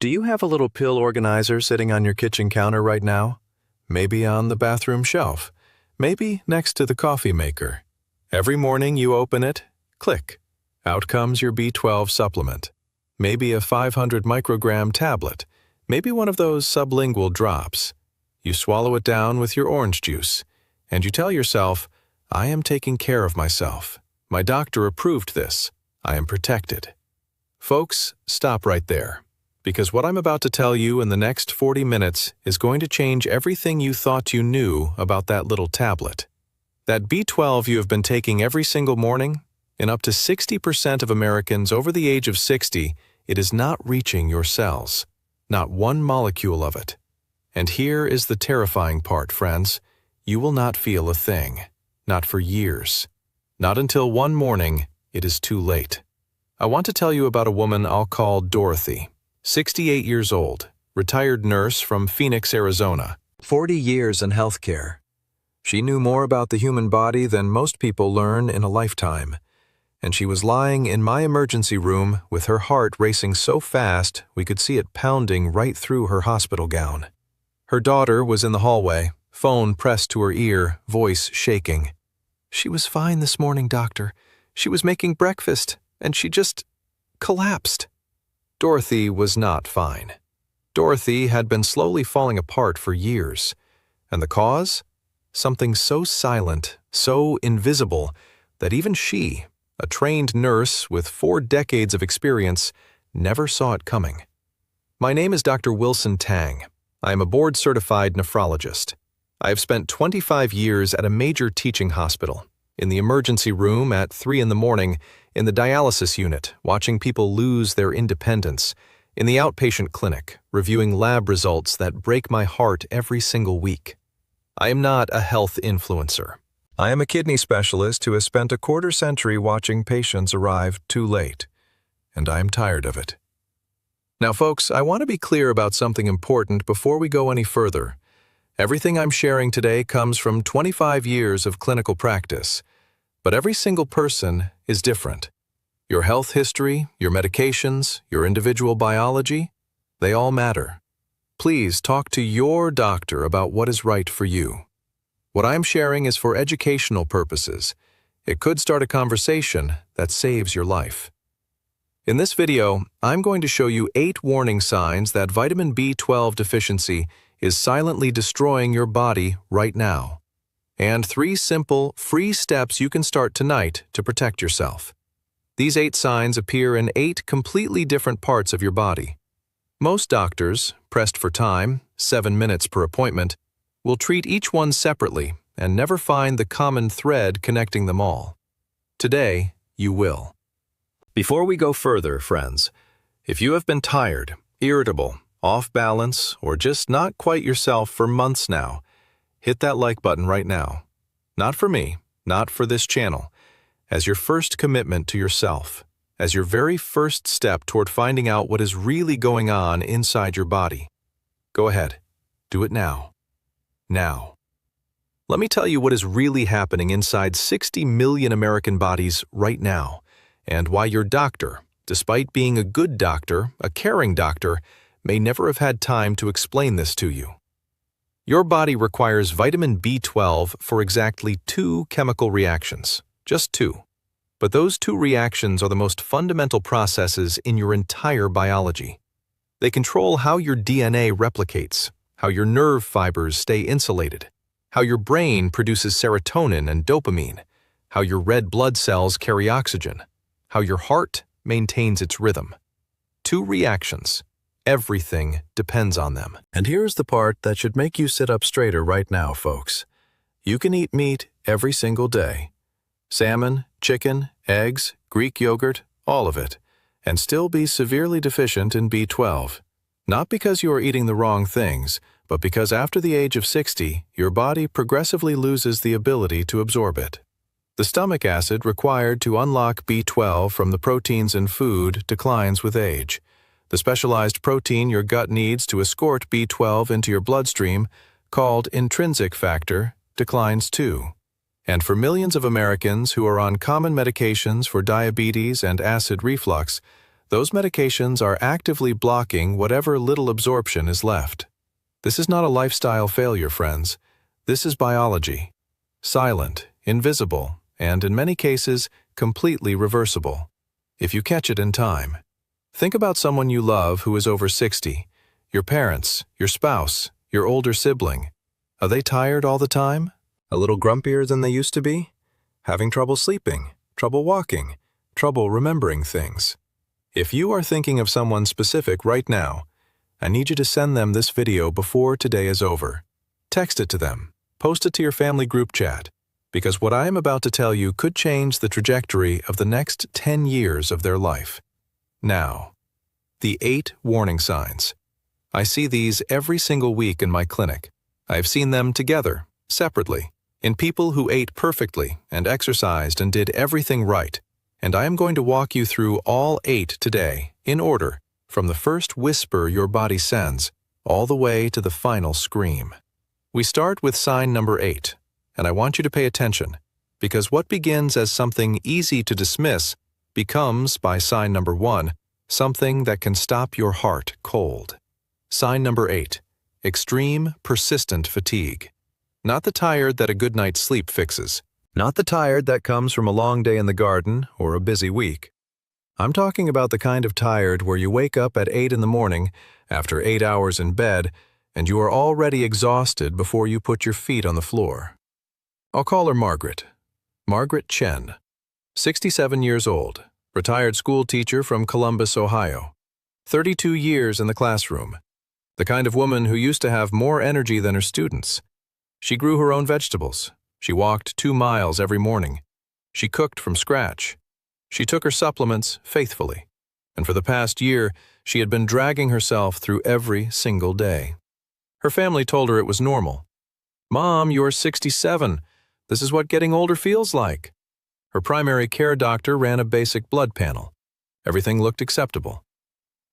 Do you have a little pill organizer sitting on your kitchen counter right now? Maybe on the bathroom shelf. Maybe next to the coffee maker. Every morning you open it, click. Out comes your B12 supplement. Maybe a 500 microgram tablet. Maybe one of those sublingual drops. You swallow it down with your orange juice. And you tell yourself, I am taking care of myself. My doctor approved this. I am protected. Folks, stop right there. Because what I'm about to tell you in the next 40 minutes is going to change everything you thought you knew about that little tablet. That B12 you have been taking every single morning, in up to 60% of Americans over the age of 60, it is not reaching your cells. Not one molecule of it. And here is the terrifying part, friends. You will not feel a thing. Not for years. Not until one morning, it is too late. I want to tell you about a woman I'll call Dorothy. 68 years old, retired nurse from Phoenix, Arizona. 40 years in healthcare. She knew more about the human body than most people learn in a lifetime. And she was lying in my emergency room with her heart racing so fast we could see it pounding right through her hospital gown. Her daughter was in the hallway, phone pressed to her ear, voice shaking. She was fine this morning, doctor. She was making breakfast, and she just collapsed. Dorothy was not fine. Dorothy had been slowly falling apart for years. And the cause? Something so silent, so invisible, that even she, a trained nurse with 4 decades of experience, never saw it coming. My name is Dr. Wilson Tang. I am a board-certified nephrologist. I have spent 25 years at a major teaching hospital, in the emergency room at 3 in the morning, in the dialysis unit, watching people lose their independence, in the outpatient clinic, reviewing lab results that break my heart every single week. I am not a health influencer. I am a kidney specialist who has spent a quarter century watching patients arrive too late, and I am tired of it. Now, folks, I want to be clear about something important before we go any further. Everything I'm sharing today comes from 25 years of clinical practice, but every single person is different. Your health history, your medications, your individual biology, they all matter. Please talk to your doctor about what is right for you. What I'm sharing is for educational purposes. It could start a conversation that saves your life. In this video, I'm going to show you 8 warning signs that vitamin B12 deficiency is silently destroying your body right now. And 3 simple, free steps you can start tonight to protect yourself. These 8 signs appear in 8 completely different parts of your body. Most doctors, pressed for time, 7 minutes per appointment, will treat each one separately and never find the common thread connecting them all. Today, you will. Before we go further, friends, if you have been tired, irritable, off balance, or just not quite yourself for months now, hit that like button right now. Not for me, not for this channel, as your first commitment to yourself, as your very first step toward finding out what is really going on inside your body. Go ahead, do it now. Now. Let me tell you what is really happening inside 60 million American bodies right now, and why your doctor, despite being a good doctor, a caring doctor, may never have had time to explain this to you. Your body requires vitamin B12 for exactly 2 chemical reactions, just 2. But those 2 reactions are the most fundamental processes in your entire biology. They control how your DNA replicates, how your nerve fibers stay insulated, how your brain produces serotonin and dopamine, how your red blood cells carry oxygen, how your heart maintains its rhythm. 2 reactions. Everything depends on them. And here's the part that should make you sit up straighter right now, folks. You can eat meat every single day. Salmon, chicken, eggs, Greek yogurt, all of it, and still be severely deficient in B12. Not because you are eating the wrong things, but because after the age of 60, your body progressively loses the ability to absorb it. The stomach acid required to unlock B12 from the proteins in food declines with age. The specialized protein your gut needs to escort B12 into your bloodstream, called intrinsic factor, declines too. And for millions of Americans who are on common medications for diabetes and acid reflux, Those medications are actively blocking whatever little absorption is left. This is not a lifestyle failure, friends. This is biology. Silent, invisible, and in many cases, completely reversible. If you catch it in time. Think about someone you love who is over 60. Your parents, your spouse, your older sibling. Are they tired all the time? A little grumpier than they used to be? Having trouble sleeping, trouble walking, trouble remembering things. If you are thinking of someone specific right now, I need you to send them this video before today is over. Text it to them, post it to your family group chat, because what I am about to tell you could change the trajectory of the next 10 years of their life. Now, the 8 warning signs. I see these every single week in my clinic. I have seen them together, separately, in people who ate perfectly and exercised and did everything right. And I am going to walk you through all 8 today, in order, from the first whisper your body sends, all the way to the final scream. We start with sign number 8, and I want you to pay attention, because what begins as something easy to dismiss becomes, by sign number 1, something that can stop your heart cold. Sign number 8, extreme, persistent fatigue. Not the tired that a good night's sleep fixes. Not the tired that comes from a long day in the garden or a busy week. I'm talking about the kind of tired where you wake up at 8 in the morning, after 8 hours in bed, and you are already exhausted before you put your feet on the floor. I'll call her Margaret. Margaret Chen. 67 years old, retired school teacher from Columbus, Ohio. 32 years in the classroom. The kind of woman who used to have more energy than her students. She grew her own vegetables. She walked 2 miles every morning. She cooked from scratch. She took her supplements faithfully. And for the past year, she had been dragging herself through every single day. Her family told her it was normal. "Mom, you're 67. This is what getting older feels like." Her primary care doctor ran a basic blood panel. Everything looked acceptable.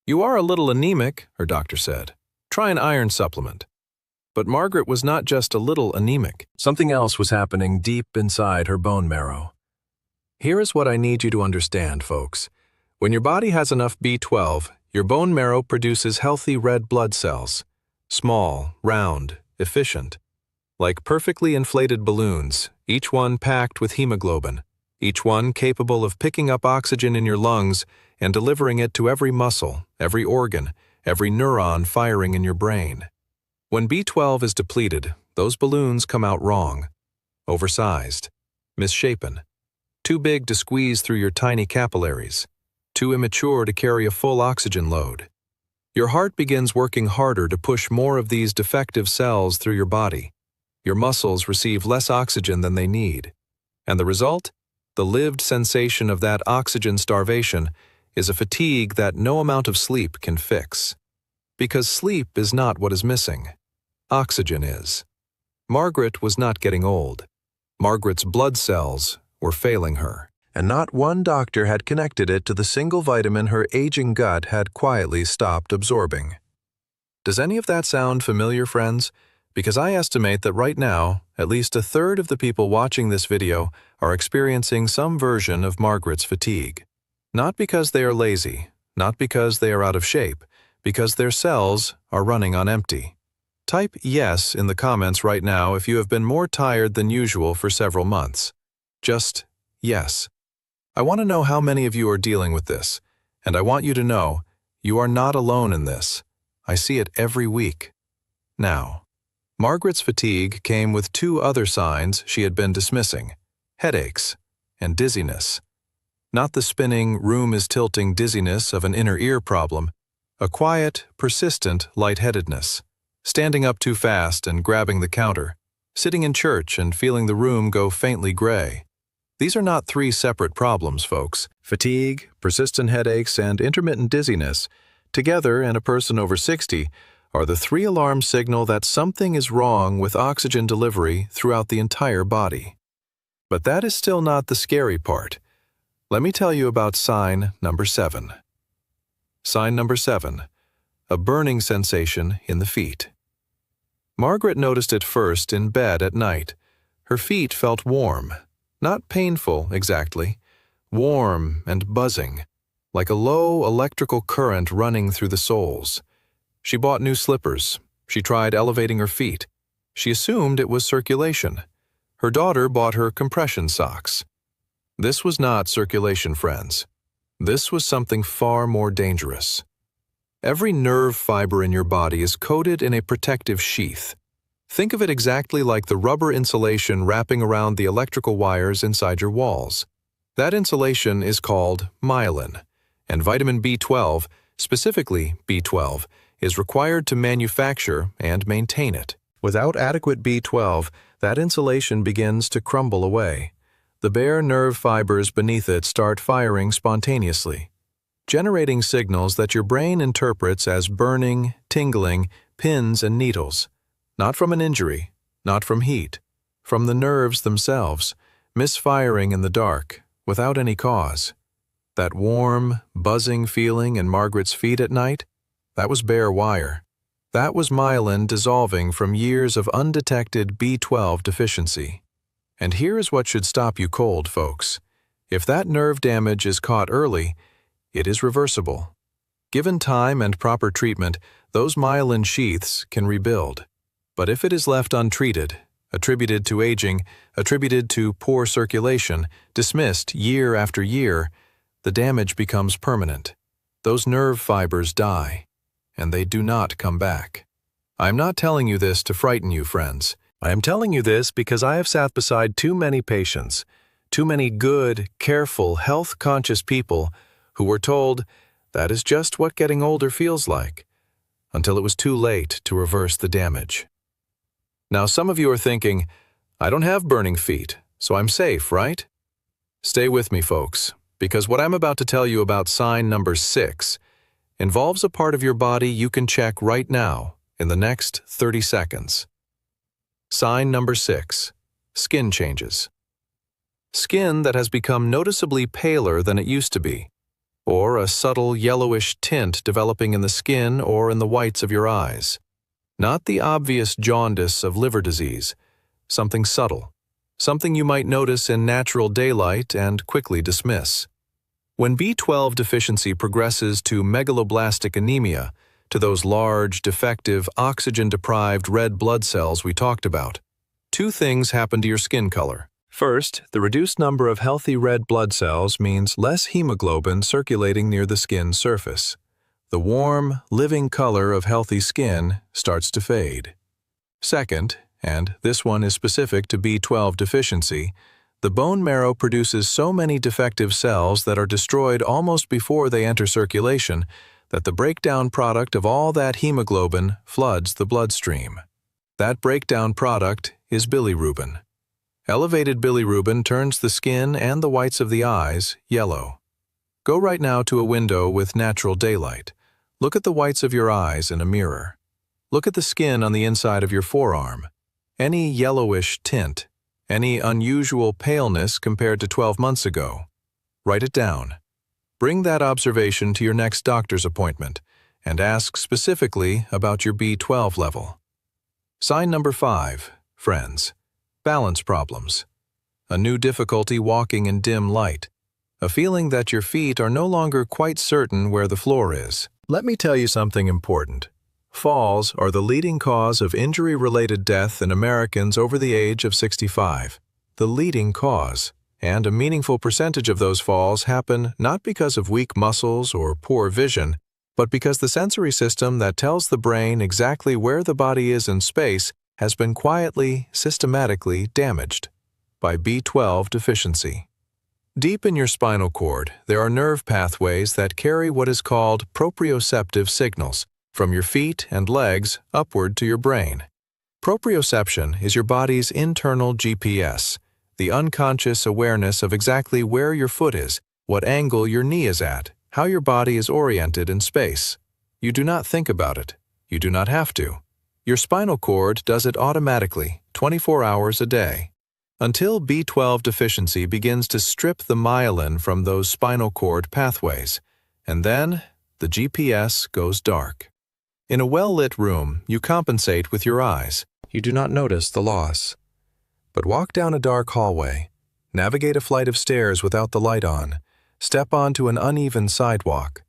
"You are a little anemic," her doctor said. "Try an iron supplement." But Margaret was not just a little anemic. Something else was happening deep inside her bone marrow. Here is what I need you to understand, folks. When your body has enough B12, your bone marrow produces healthy red blood cells. Small, round, efficient. Like perfectly inflated balloons, each one packed with hemoglobin. Each one capable of picking up oxygen in your lungs and delivering it to every muscle, every organ, every neuron firing in your brain. When B12 is depleted, those balloons come out wrong. Oversized. Misshapen. Too big to squeeze through your tiny capillaries. Too immature to carry a full oxygen load. Your heart begins working harder to push more of these defective cells through your body. Your muscles receive less oxygen than they need. And the result? The lived sensation of that oxygen starvation is a fatigue that no amount of sleep can fix. Because sleep is not what is missing. Oxygen is. Margaret was not getting old. Margaret's blood cells were failing her, and not one doctor had connected it to the single vitamin her aging gut had quietly stopped absorbing. Does any of that sound familiar, friends? Because I estimate that right now, at least a third of the people watching this video are experiencing some version of Margaret's fatigue. Not because they are lazy, not because they are out of shape, because their cells are running on empty. Type yes in the comments right now if you have been more tired than usual for several months. Just yes. I want to know how many of you are dealing with this, and I want you to know you are not alone in this. I see it every week. Now, Margaret's fatigue came with 2 other signs she had been dismissing: headaches and dizziness. Not the spinning, room-is-tilting dizziness of an inner ear problem, a quiet, persistent lightheadedness. Standing up too fast and grabbing the counter, sitting in church and feeling the room go faintly gray. These are not 3 separate problems, folks. Fatigue, persistent headaches, and intermittent dizziness, together in a person over 60, are the 3 alarm signal that something is wrong with oxygen delivery throughout the entire body. But that is still not the scary part. Let me tell you about sign number 7. Sign number 7. A burning sensation in the feet. Margaret noticed it first in bed at night. Her feet felt warm, not painful exactly, warm and buzzing. like a low electrical current running through the soles. She bought new slippers. She tried elevating her feet. She assumed it was circulation. Her daughter bought her compression socks. This was not circulation, friends. This was something far more dangerous. Every nerve fiber in your body is coated in a protective sheath. Think of it exactly like the rubber insulation wrapping around the electrical wires inside your walls. That insulation is called myelin, and vitamin B12, specifically B12, is required to manufacture and maintain it. Without adequate B12, that insulation begins to crumble away. The bare nerve fibers beneath it start firing spontaneously, generating signals that your brain interprets as burning, tingling, pins and needles. Not from an injury, not from heat, from the nerves themselves, misfiring in the dark, without any cause. That warm, buzzing feeling in Margaret's feet at night, that was bare wire. That was myelin dissolving from years of undetected B12 deficiency. And here is what should stop you cold, folks. If that nerve damage is caught early, it is reversible. Given time and proper treatment, those myelin sheaths can rebuild. But if it is left untreated, attributed to aging, attributed to poor circulation, dismissed year after year, the damage becomes permanent. Those nerve fibers die, and they do not come back. I am not telling you this to frighten you, friends. I am telling you this because I have sat beside too many patients, too many good, careful, health-conscious people who were told that is just what getting older feels like, until it was too late to reverse the damage. Now, some of you are thinking, I don't have burning feet, so I'm safe, right? Stay with me, folks, because what I'm about to tell you about sign number 6 involves a part of your body you can check right now in the next 30 seconds. Sign number 6, skin changes. Skin that has become noticeably paler than it used to be, or a subtle yellowish tint developing in the skin or in the whites of your eyes. Not the obvious jaundice of liver disease, something subtle, something you might notice in natural daylight and quickly dismiss. When B12 deficiency progresses to megaloblastic anemia, to those large, defective, oxygen-deprived red blood cells we talked about, two things happen to your skin color. First, the reduced number of healthy red blood cells means less hemoglobin circulating near the skin surface. The warm, living color of healthy skin starts to fade. Second, and this one is specific to B12 deficiency, the bone marrow produces so many defective cells that are destroyed almost before they enter circulation that the breakdown product of all that hemoglobin floods the bloodstream. That breakdown product is bilirubin. Elevated bilirubin turns the skin and the whites of the eyes yellow. Go right now to a window with natural daylight. Look at the whites of your eyes in a mirror. Look at the skin on the inside of your forearm. Any yellowish tint, any unusual paleness compared to 12 months ago. Write it down. Bring that observation to your next doctor's appointment and ask specifically about your B12 level. Sign number 5, friends. Balance problems. A new difficulty walking in dim light. A feeling that your feet are no longer quite certain where the floor is. Let me tell you something important. Falls are the leading cause of injury-related death in Americans over the age of 65. The leading cause. And a meaningful percentage of those falls happen not because of weak muscles or poor vision, but because the sensory system that tells the brain exactly where the body is in space has been quietly, systematically damaged by B12 deficiency. Deep in your spinal cord, there are nerve pathways that carry what is called proprioceptive signals from your feet and legs upward to your brain. Proprioception is your body's internal GPS, the unconscious awareness of exactly where your foot is, what angle your knee is at, how your body is oriented in space. You do not think about it. You do not have to. Your spinal cord does it automatically, 24 hours a day. Until B12 deficiency begins to strip the myelin from those spinal cord pathways, and then the GPS goes dark. In a well-lit room, you compensate with your eyes. You do not notice the loss. But walk down a dark hallway, navigate a flight of stairs without the light on, Step onto an uneven sidewalk.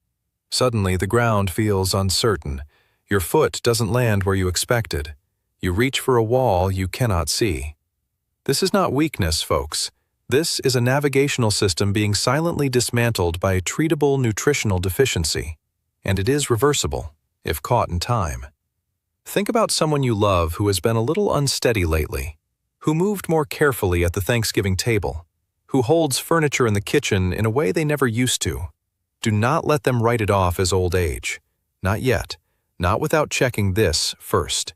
Suddenly, the ground feels uncertain. Your foot doesn't land where you expected. You reach for a wall you cannot see. This is not weakness, folks. This is a navigational system being silently dismantled by a treatable nutritional deficiency, and it is reversible, if caught in time. Think about someone you love who has been a little unsteady lately, who moved more carefully at the Thanksgiving table, who holds furniture in the kitchen in a way they never used to. Do not let them write it off as old age. Not yet. Not without checking this first.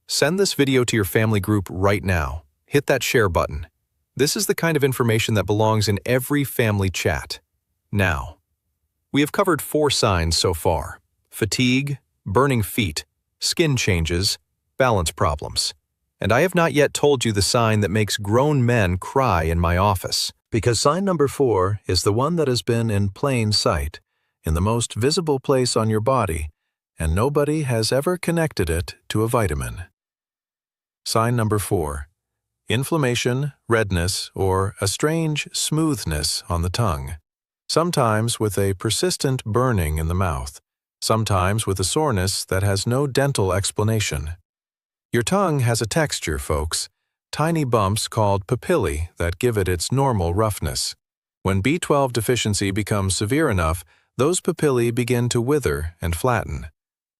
Send this video to your family group right now. Hit that share button. This is the kind of information that belongs in every family chat. Now, we have covered 4 signs so far: fatigue, burning feet, skin changes, balance problems. And I have not yet told you the sign that makes grown men cry in my office. Because sign number 4 is the one that has been in plain sight, in the most visible place on your body, and nobody has ever connected it to a vitamin. Sign number 4. Inflammation, redness, or a strange smoothness on the tongue. Sometimes with a persistent burning in the mouth. Sometimes with a soreness that has no dental explanation. Your tongue has a texture, folks. Tiny bumps called papillae that give it its normal roughness. When B12 deficiency becomes severe enough, those papillae begin to wither and flatten.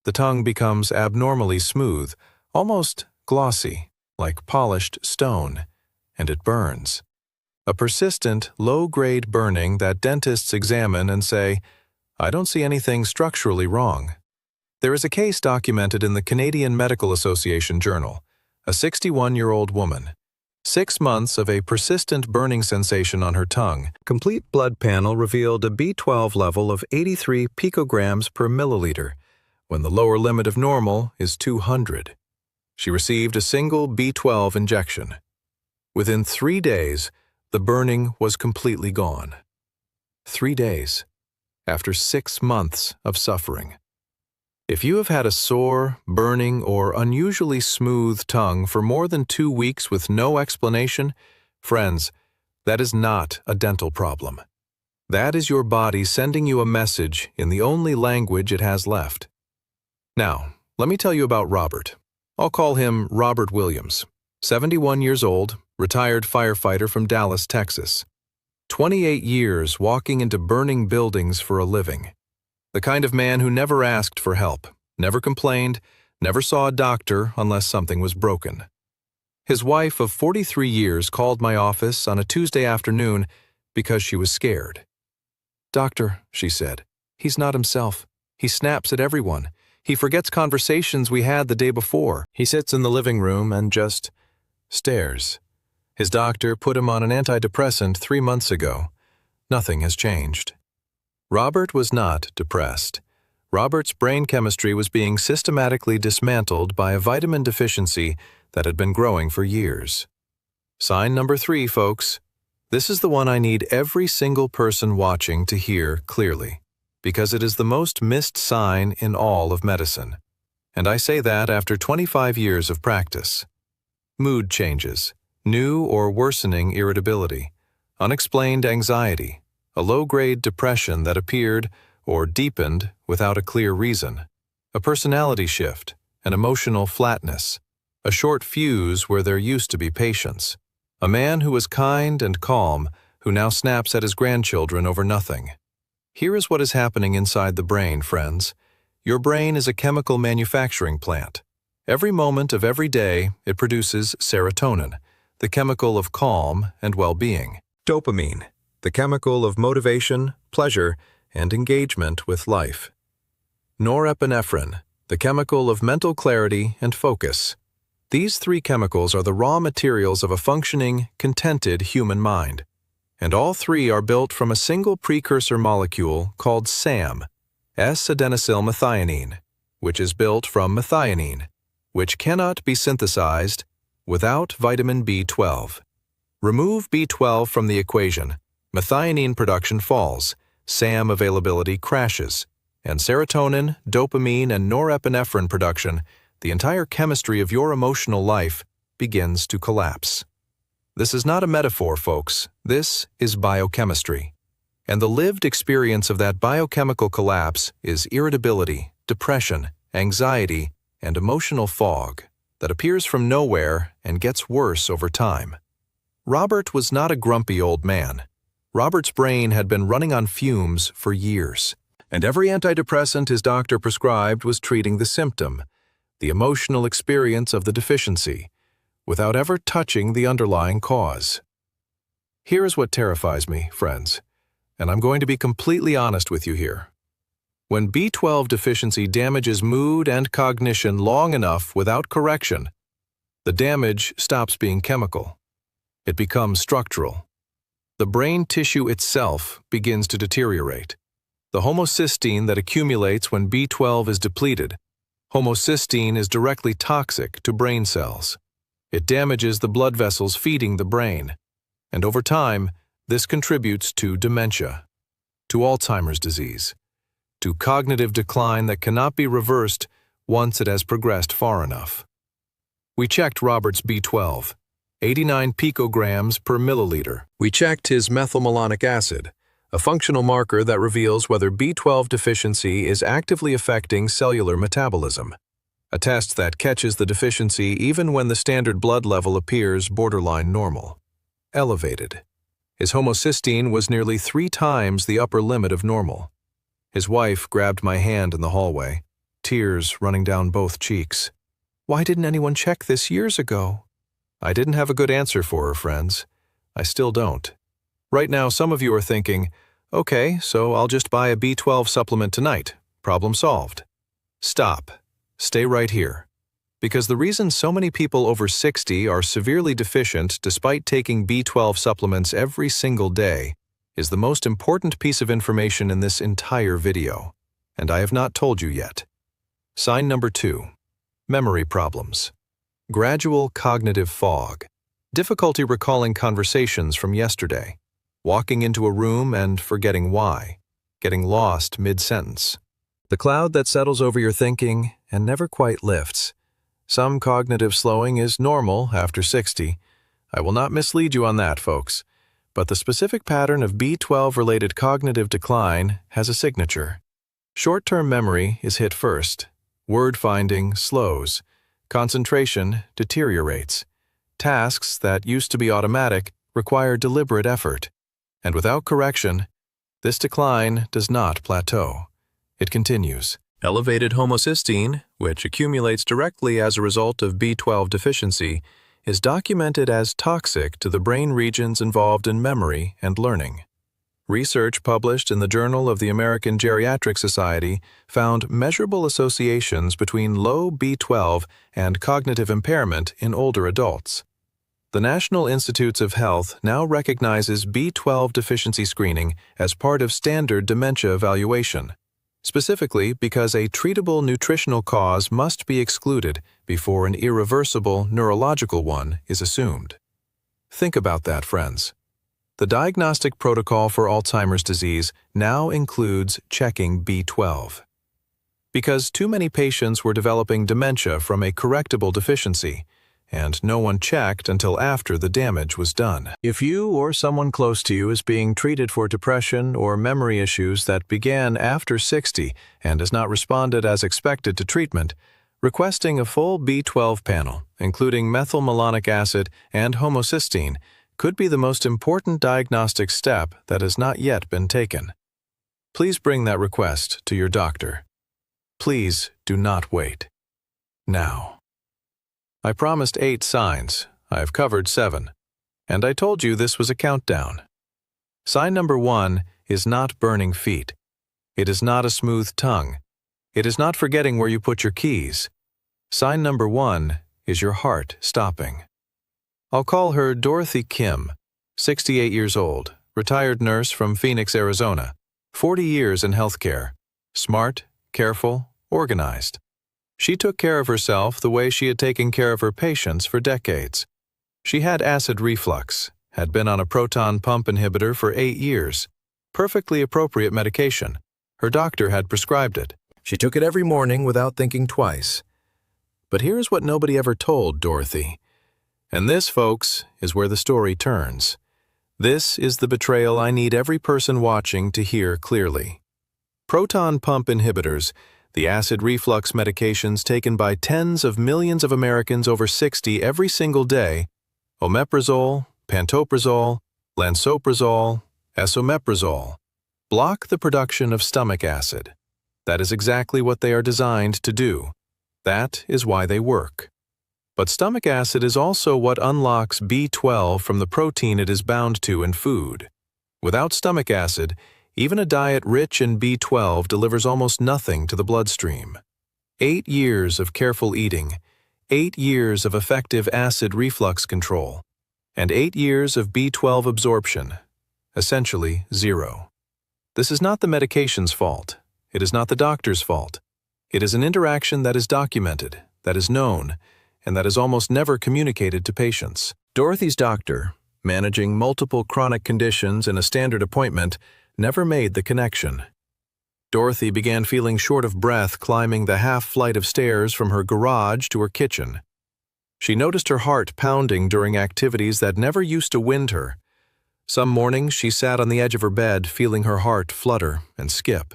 The tongue becomes abnormally smooth, almost glossy, like polished stone, and it burns. A persistent, low-grade burning that dentists examine and say, "I don't see anything structurally wrong." There is a case documented in the Canadian Medical Association Journal. A 61-year-old woman. 6 months of a persistent burning sensation on her tongue. Complete blood panel revealed a B12 level of 83 picograms per milliliter, when the lower limit of normal is 200. She received a single B12 injection. Within 3 days, the burning was completely gone. 3 days, after 6 months of suffering. If you have had a sore, burning, or unusually smooth tongue for more than 2 weeks with no explanation, friends, that is not a dental problem. That is your body sending you a message in the only language it has left. Now, let me tell you about Robert. I'll call him Robert Williams, 71 years old, retired firefighter from Dallas, Texas. 28 years walking into burning buildings for a living. The kind of man who never asked for help, never complained, never saw a doctor unless something was broken. His wife of 43 years called my office on a Tuesday afternoon because she was scared. "Doctor," she said, "he's not himself. He snaps at everyone. He forgets conversations we had the day before. He sits in the living room and just stares. His doctor put him on an antidepressant 3 months ago. Nothing has changed." Robert was not depressed. Robert's brain chemistry was being systematically dismantled by a vitamin deficiency that had been growing for years. Sign number 3, folks. This is the one I need every single person watching to hear clearly, because it is the most missed sign in all of medicine. And I say that after 25 years of practice. Mood changes, new or worsening irritability, unexplained anxiety, a low-grade depression that appeared or deepened without a clear reason, a personality shift, an emotional flatness, a short fuse where there used to be patience, a man who was kind and calm who now snaps at his grandchildren over nothing. Here is what is happening inside the brain, friends. Your brain is a chemical manufacturing plant. Every moment of every day, it produces serotonin, the chemical of calm and well-being. Dopamine, the chemical of motivation, pleasure, and engagement with life. Norepinephrine, the chemical of mental clarity and focus. These 3 chemicals are the raw materials of a functioning, contented human mind. And all 3 are built from a single precursor molecule called SAM, S-adenosylmethionine, which is built from methionine, which cannot be synthesized without vitamin B12. Remove B12 from the equation, methionine production falls, SAM availability crashes, and serotonin, dopamine, and norepinephrine production, the entire chemistry of your emotional life, begins to collapse. This is not a metaphor, folks. This is biochemistry. And the lived experience of that biochemical collapse is irritability, depression, anxiety, and emotional fog that appears from nowhere and gets worse over time. Robert was not a grumpy old man. Robert's brain had been running on fumes for years, and every antidepressant his doctor prescribed was treating the symptom, the emotional experience of the deficiency, without ever touching the underlying cause. Here is what terrifies me, friends, and I'm going to be completely honest with you here. When B12 deficiency damages mood and cognition long enough without correction, the damage stops being chemical. It becomes structural. The brain tissue itself begins to deteriorate. The homocysteine that accumulates when B12 is depleted. Homocysteine is directly toxic to brain cells. It damages the blood vessels feeding the brain. And over time, this contributes to dementia, to Alzheimer's disease, to cognitive decline that cannot be reversed once it has progressed far enough. We checked Robert's B12, 89 picograms per milliliter. We checked his methylmalonic acid, a functional marker that reveals whether B12 deficiency is actively affecting cellular metabolism, a test that catches the deficiency even when the standard blood level appears borderline normal. Elevated. His homocysteine was nearly 3 times the upper limit of normal. His wife grabbed my hand in the hallway, tears running down both cheeks. Why didn't anyone check this years ago? I didn't have a good answer for her, friends. I still don't. Right now, some of you are thinking, okay, so I'll just buy a B12 supplement tonight. Problem solved. Stop. Stay right here. Because the reason so many people over 60 are severely deficient despite taking B12 supplements every single day is the most important piece of information in this entire video, and I have not told you yet. Sign number 2. Memory problems. Gradual cognitive fog. Difficulty recalling conversations from yesterday. Walking into a room and forgetting why. Getting lost mid-sentence. The cloud that settles over your thinking and never quite lifts. Some cognitive slowing is normal after 60. I will not mislead you on that, folks. But the specific pattern of B12-related cognitive decline has a signature. Short-term memory is hit first. Word finding slows. Concentration deteriorates. Tasks that used to be automatic require deliberate effort. And without correction, this decline does not plateau. It continues. Elevated homocysteine, which accumulates directly as a result of B12 deficiency, is documented as toxic to the brain regions involved in memory and learning. Research published in the Journal of the American Geriatric Society found measurable associations between low B12 and cognitive impairment in older adults. The National Institutes of Health now recognizes B12 deficiency screening as part of standard dementia evaluation, specifically because a treatable nutritional cause must be excluded before an irreversible neurological one is assumed. Think about that, friends. The diagnostic protocol for Alzheimer's disease now includes checking B12. Because too many patients were developing dementia from a correctable deficiency, and no one checked until after the damage was done. If you or someone close to you is being treated for depression or memory issues that began after 60 and has not responded as expected to treatment, requesting a full B12 panel, including methylmalonic acid and homocysteine, could be the most important diagnostic step that has not yet been taken. Please bring that request to your doctor. Please do not wait. Now. I promised 8 signs. I have covered 7. And I told you this was a countdown. Sign number 1 is not burning feet. It is not a smooth tongue. It is not forgetting where you put your keys. Sign number 1 is your heart stopping. I'll call her Dorothy Kim, 68 years old, retired nurse from Phoenix, Arizona, 40 years in healthcare, smart, careful, organized. She took care of herself the way she had taken care of her patients for decades. She had acid reflux, had been on a proton pump inhibitor for 8 years, perfectly appropriate medication. Her doctor had prescribed it. She took it every morning without thinking twice. But here's what nobody ever told Dorothy. And this, folks, is where the story turns. This is the betrayal I need every person watching to hear clearly. Proton pump inhibitors, the acid reflux medications taken by tens of millions of Americans over 60 every single day, omeprazole, pantoprazole, lansoprazole, esomeprazole, block the production of stomach acid. That is exactly what they are designed to do. That is why they work. But stomach acid is also what unlocks B12 from the protein it is bound to in food. Without stomach acid, even a diet rich in B12 delivers almost nothing to the bloodstream. 8 years of careful eating, 8 years of effective acid reflux control, and 8 years of B12 absorption, essentially 0. This is not the medication's fault. It is not the doctor's fault. It is an interaction that is documented, that is known, and that is almost never communicated to patients. Dorothy's doctor, managing multiple chronic conditions in a standard appointment, never made the connection. Dorothy began feeling short of breath climbing the half-flight of stairs from her garage to her kitchen. She noticed her heart pounding during activities that never used to wind her. Some mornings she sat on the edge of her bed feeling her heart flutter and skip.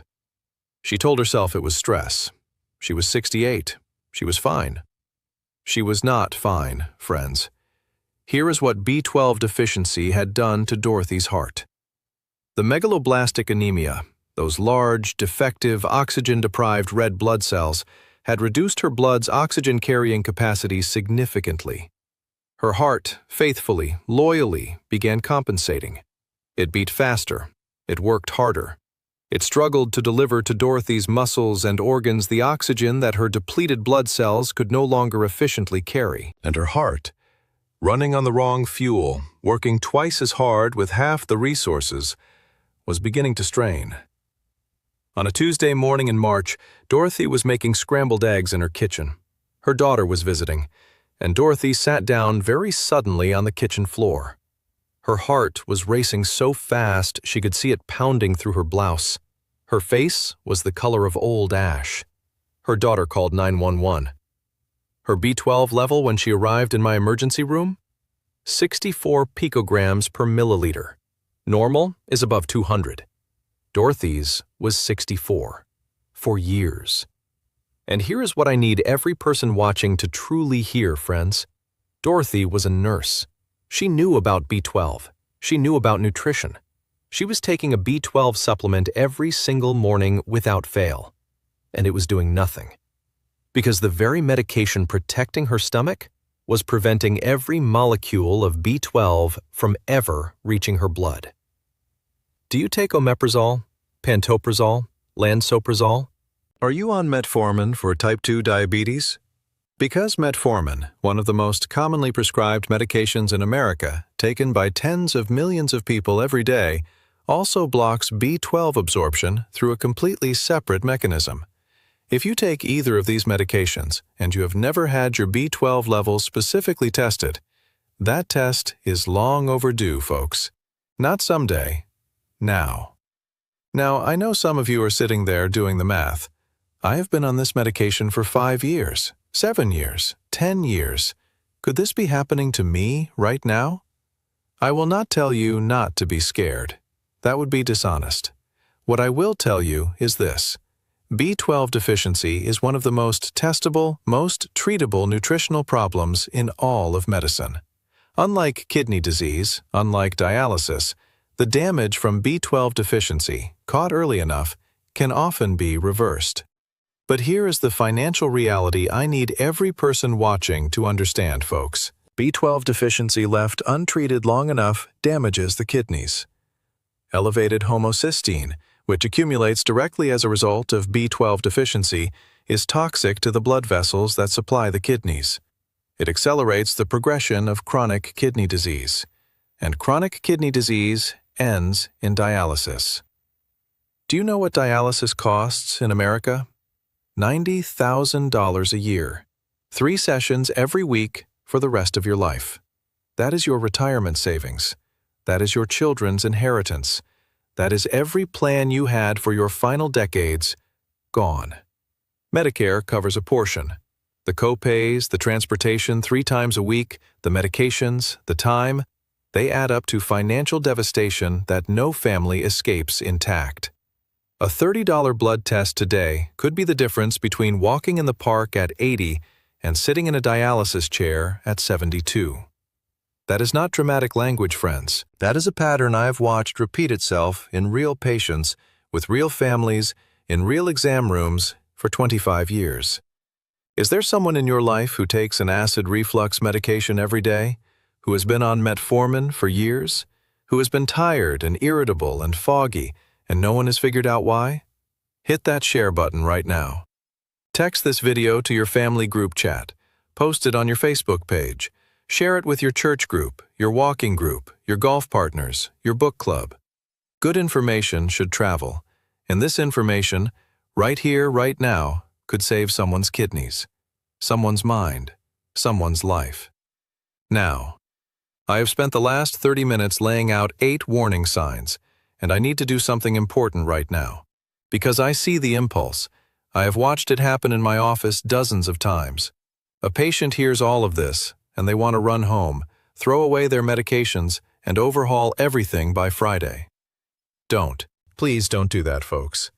She told herself it was stress. She was 68. She was fine. She was not fine, friends. Here is what B12 deficiency had done to Dorothy's heart. The megaloblastic anemia, those large, defective, oxygen-deprived red blood cells, had reduced her blood's oxygen-carrying capacity significantly. Her heart, faithfully, loyally, began compensating. It beat faster. It worked harder. It struggled to deliver to Dorothy's muscles and organs the oxygen that her depleted blood cells could no longer efficiently carry. And her heart, running on the wrong fuel, working twice as hard with half the resources, was beginning to strain. On a Tuesday morning in March, Dorothy was making scrambled eggs in her kitchen. Her daughter was visiting, and Dorothy sat down very suddenly on the kitchen floor. Her heart was racing so fast she could see it pounding through her blouse. Her face was the color of old ash. Her daughter called 911. Her B12 level when she arrived in my emergency room? 64 picograms per milliliter. Normal is above 200. Dorothy's was 64. For years. And here is what I need every person watching to truly hear, friends. Dorothy was a nurse. She knew about B12. She knew about nutrition. She was taking a B12 supplement every single morning without fail. And it was doing nothing. Because the very medication protecting her stomach was preventing every molecule of B12 from ever reaching her blood. Do you take omeprazole, pantoprazole, lansoprazole? Are you on metformin for type 2 diabetes? Because metformin, one of the most commonly prescribed medications in America, taken by tens of millions of people every day, also blocks B12 absorption through a completely separate mechanism. If you take either of these medications and you have never had your B12 levels specifically tested, that test is long overdue, folks. Not someday, now. Now, I know some of you are sitting there doing the math. I have been on this medication for 5 years. 7 years, 10 years. Could this be happening to me right now? I will not tell you not to be scared. That would be dishonest. What I will tell you is this. B12 deficiency is one of the most testable, most treatable nutritional problems in all of medicine. Unlike kidney disease, unlike dialysis, the damage from B12 deficiency, caught early enough, can often be reversed. But here is the financial reality I need every person watching to understand, folks. B12 deficiency left untreated long enough damages the kidneys. Elevated homocysteine, which accumulates directly as a result of B12 deficiency, is toxic to the blood vessels that supply the kidneys. It accelerates the progression of chronic kidney disease. And chronic kidney disease ends in dialysis. Do you know what dialysis costs in America? $90,000 a year. 3 sessions every week for the rest of your life. That is your retirement savings. That is your children's inheritance. That is every plan you had for your final decades, gone. Medicare covers a portion. The co-pays, the transportation 3 times a week, the medications, the time. They add up to financial devastation that no family escapes intact. A $30 blood test today could be the difference between walking in the park at 80 and sitting in a dialysis chair at 72. That is not dramatic language, friends. That is a pattern I have watched repeat itself in real patients, with real families, in real exam rooms for 25 years. Is there someone in your life who takes an acid reflux medication every day, who has been on metformin for years, who has been tired and irritable and foggy, and no one has figured out why? Hit that share button right now. Text this video to your family group chat. Post it on your Facebook page. Share it with your church group, your walking group, your golf partners, your book club. Good information should travel, and this information, right here, right now, could save someone's kidneys, someone's mind, someone's life. Now, I have spent the last 30 minutes laying out 8 warning signs, and I need to do something important right now. Because I see the impulse. I have watched it happen in my office dozens of times. A patient hears all of this, and they want to run home, throw away their medications, and overhaul everything by Friday. Don't. Please don't do that, folks.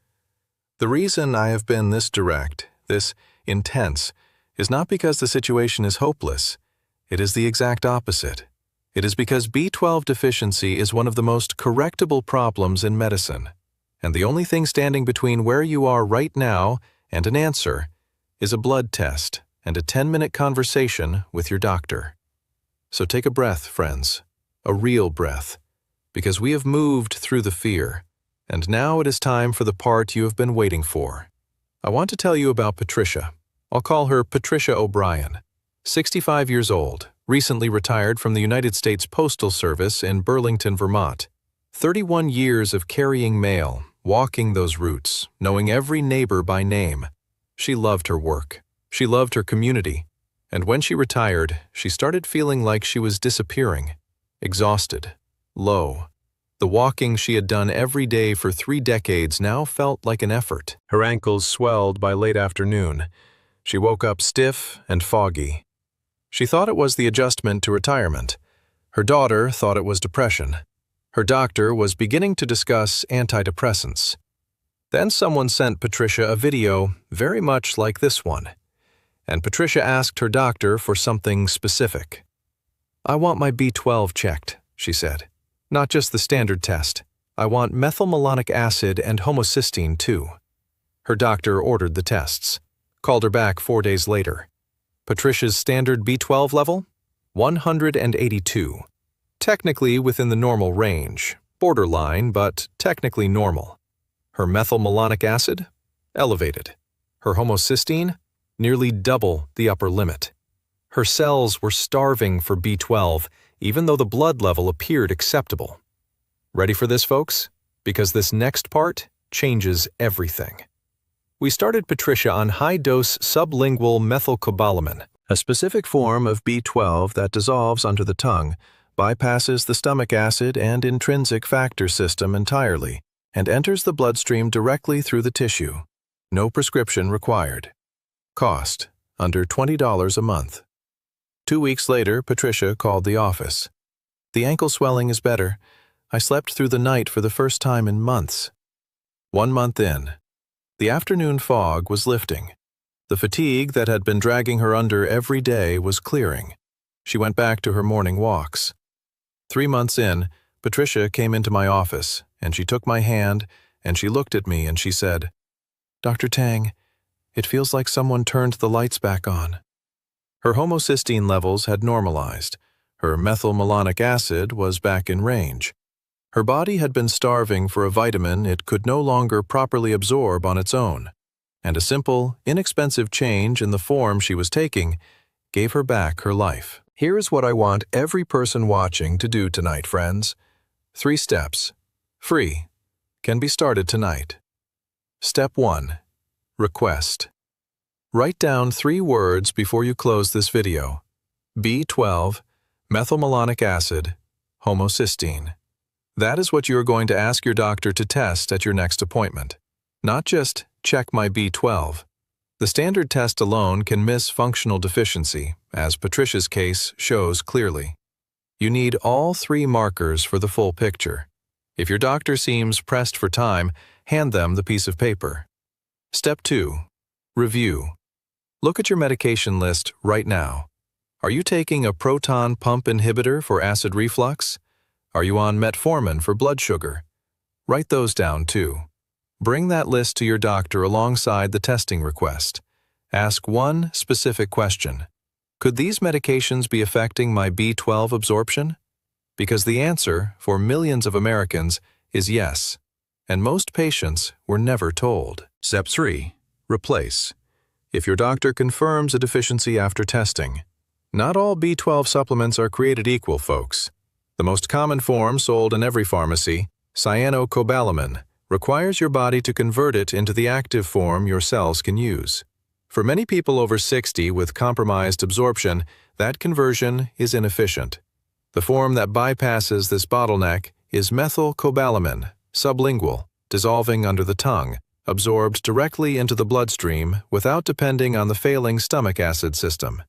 The reason I have been this direct, this intense, is not because the situation is hopeless. It is the exact opposite. It is because B12 deficiency is one of the most correctable problems in medicine, and the only thing standing between where you are right now and an answer is a blood test and a 10-minute conversation with your doctor. So take a breath, friends, a real breath, because we have moved through the fear, and now it is time for the part you have been waiting for. I want to tell you about Patricia. I'll call her Patricia O'Brien, 65 years old, recently retired from the United States Postal Service in Burlington, Vermont. 31 years of carrying mail, walking those routes, knowing every neighbor by name. She loved her work. She loved her community. And when she retired, she started feeling like she was disappearing, exhausted, low. The walking she had done every day for 3 decades now felt like an effort. Her ankles swelled by late afternoon. She woke up stiff and foggy. She thought it was the adjustment to retirement. Her daughter thought it was depression. Her doctor was beginning to discuss antidepressants. Then someone sent Patricia a video very much like this one, and Patricia asked her doctor for something specific. "I want my B12 checked," she said. "Not just the standard test. I want methylmalonic acid and homocysteine too." Her doctor ordered the tests, called her back 4 days later. Patricia's standard B12 level? 182. Technically within the normal range, borderline, but technically normal. Her methylmalonic acid? Elevated. Her homocysteine? Nearly double the upper limit. Her cells were starving for B12, even though the blood level appeared acceptable. Ready for this, folks? Because this next part changes everything. We started Patricia on high-dose sublingual methylcobalamin, a specific form of B12 that dissolves under the tongue, bypasses the stomach acid and intrinsic factor system entirely, and enters the bloodstream directly through the tissue. No prescription required. Cost, under $20 a month. 2 weeks later, Patricia called the office. "The ankle swelling is better. I slept through the night for the first time in months." 1 month in, the afternoon fog was lifting. The fatigue that had been dragging her under every day was clearing. She went back to her morning walks. 3 months in, Patricia came into my office, and she took my hand, and she looked at me and she said, "Dr. Tang, it feels like someone turned the lights back on." Her homocysteine levels had normalized. Her methylmalonic acid was back in range. Her body had been starving for a vitamin it could no longer properly absorb on its own, and a simple, inexpensive change in the form she was taking gave her back her life. Here is what I want every person watching to do tonight, friends. 3 steps. Free. Can be started tonight. Step 1. Request. Write down 3 words before you close this video. B12, methylmalonic acid, homocysteine. That is what you are going to ask your doctor to test at your next appointment. Not just check my B12. The standard test alone can miss functional deficiency, as Patricia's case shows clearly. You need all three markers for the full picture. If your doctor seems pressed for time, hand them the piece of paper. Step 2. Review. Look at your medication list right now. Are you taking a proton pump inhibitor for acid reflux? Are you on metformin for blood sugar? Write those down too. Bring that list to your doctor alongside the testing request. Ask one specific question. Could these medications be affecting my B12 absorption? Because the answer, for millions of Americans, is yes. And most patients were never told. Step 3. Replace. If your doctor confirms a deficiency after testing. Not all B12 supplements are created equal, folks. The most common form sold in every pharmacy, cyanocobalamin, requires your body to convert it into the active form your cells can use. For many people over 60 with compromised absorption, that conversion is inefficient. The form that bypasses this bottleneck is methylcobalamin, sublingual, dissolving under the tongue, absorbed directly into the bloodstream without depending on the failing stomach acid system.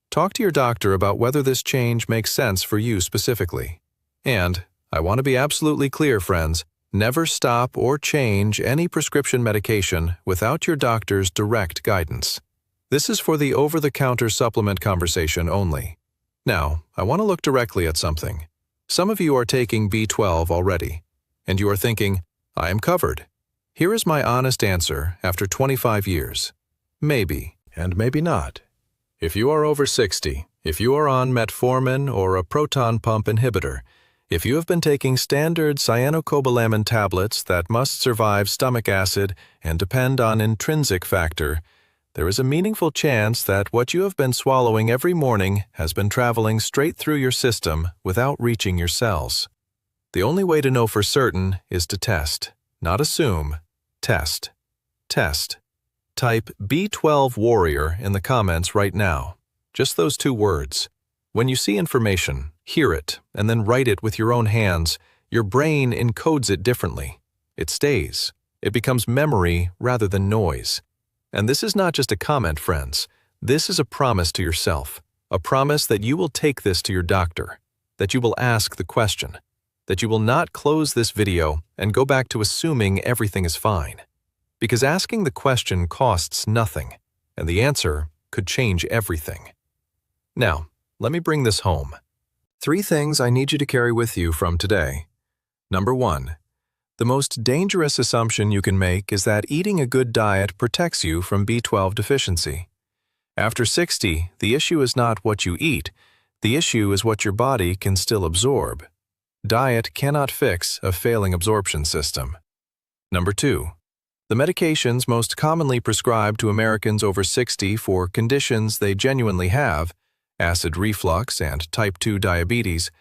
Talk to your doctor about whether this change makes sense for you specifically. And, I want to be absolutely clear, friends, never stop or change any prescription medication without your doctor's direct guidance. This is for the over-the-counter supplement conversation only. Now, I want to look directly at something. Some of you are taking B12 already, and you are thinking, I am covered. Here is my honest answer after 25 years. Maybe, and maybe not. If you are over 60, if you are on metformin or a proton pump inhibitor, if you have been taking standard cyanocobalamin tablets that must survive stomach acid and depend on intrinsic factor, there is a meaningful chance that what you have been swallowing every morning has been traveling straight through your system without reaching your cells. The only way to know for certain is to test, not assume. Test. Test. Type B12 Warrior in the comments right now. Just those two words. When you see information, hear it, and then write it with your own hands, your brain encodes it differently. It stays. It becomes memory rather than noise. And this is not just a comment, friends. This is a promise to yourself. A promise that you will take this to your doctor, that you will ask the question, that you will not close this video and go back to assuming everything is fine. Because asking the question costs nothing, and the answer could change everything. Now, let me bring this home. 3 things I need you to carry with you from today. Number 1. The most dangerous assumption you can make is that eating a good diet protects you from B12 deficiency. After 60, the issue is not what you eat, the issue is what your body can still absorb. Diet cannot fix a failing absorption system. Number 2. The medications most commonly prescribed to Americans over 60 for conditions they genuinely have, acid reflux and type 2 diabetes,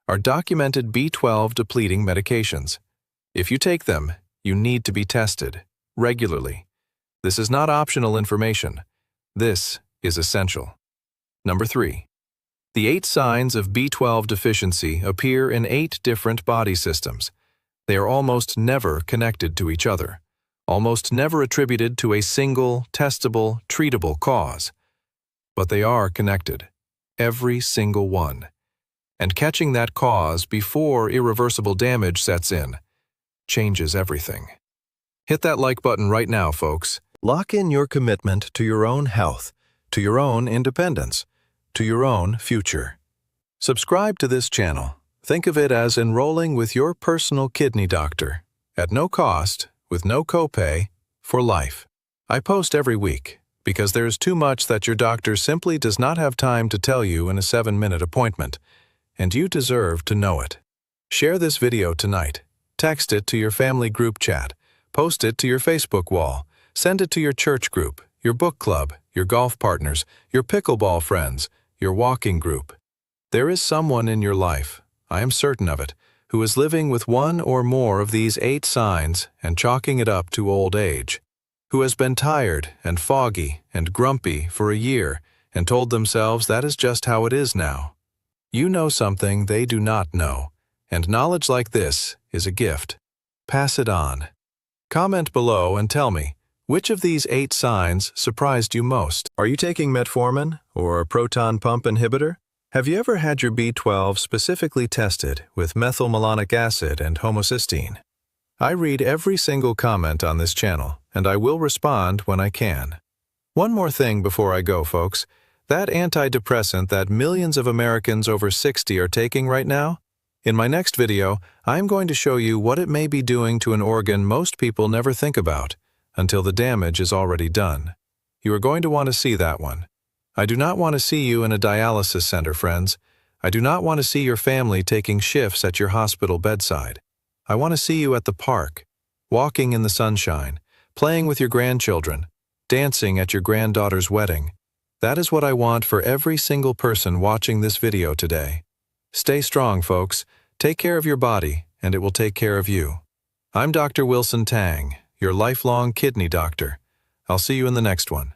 are documented B12 depleting medications. If you take them, you need to be tested regularly. This is not optional information. This is essential. Number 3. The 8 signs of B12 deficiency appear in 8 different body systems. They are almost never connected to each other, almost never attributed to a single, testable, treatable cause. But they are connected, every single one. And catching that cause before irreversible damage sets in changes everything. Hit that like button right now, folks. Lock in your commitment to your own health, to your own independence, to your own future. Subscribe to this channel. Think of it as enrolling with your personal kidney doctor, at no cost, with no copay, for life. I post every week, because there's too much that your doctor simply does not have time to tell you in a 7-minute appointment, and you deserve to know it. Share this video tonight. Text it to your family group chat. Post it to your Facebook wall. Send it to your church group, your book club, your golf partners, your pickleball friends, your walking group. There is someone in your life, I am certain of it, who is living with one or more of these 8 signs and chalking it up to old age, who has been tired and foggy and grumpy for a year and told themselves that is just how it is now. You know something they do not know, and knowledge like this is a gift. Pass it on. Comment below and tell me, which of these 8 signs surprised you most? Are you taking metformin or a proton pump inhibitor? Have you ever had your B12 specifically tested with methylmalonic acid and homocysteine? I read every single comment on this channel, and I will respond when I can. One more thing before I go, folks. That antidepressant that millions of Americans over 60 are taking right now? In my next video, I'm going to show you what it may be doing to an organ most people never think about, until the damage is already done. You are going to want to see that one. I do not want to see you in a dialysis center, friends. I do not want to see your family taking shifts at your hospital bedside. I want to see you at the park, walking in the sunshine, playing with your grandchildren, dancing at your granddaughter's wedding. That is what I want for every single person watching this video today. Stay strong, folks. Take care of your body, and it will take care of you. I'm Dr. Wilson Tang, your lifelong kidney doctor. I'll see you in the next one.